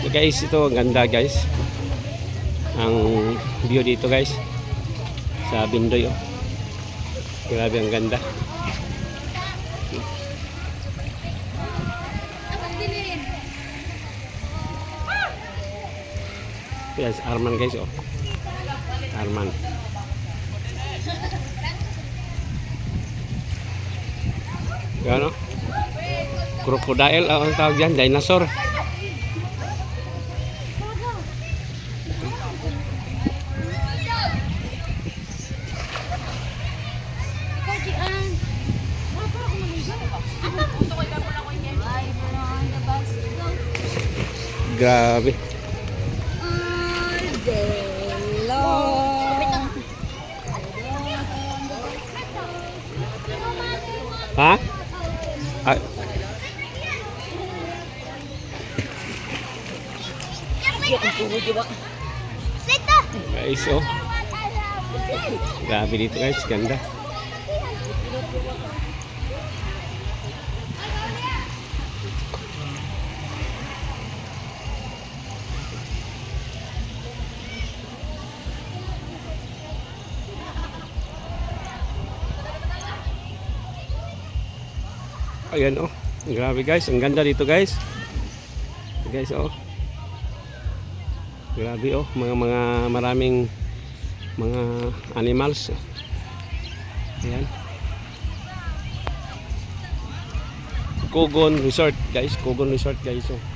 Guys, ito ang ganda guys. Ang view dito guys. Sa Bindoy oh. Grabe ang ganda. Yes, Arman guys oh. Arman. Yan oh. Crocodile ang tawag yan, dinosaur. Grabe. Ha? Ah. Guys, oh. Grabe dito guys, ganda. Ayan oh. Grabe guys, ang ganda dito guys. Guys oh. Grabe oh, mga maraming mga animals. Ayan. Kogon Resort guys, Kogon Resort guys oh.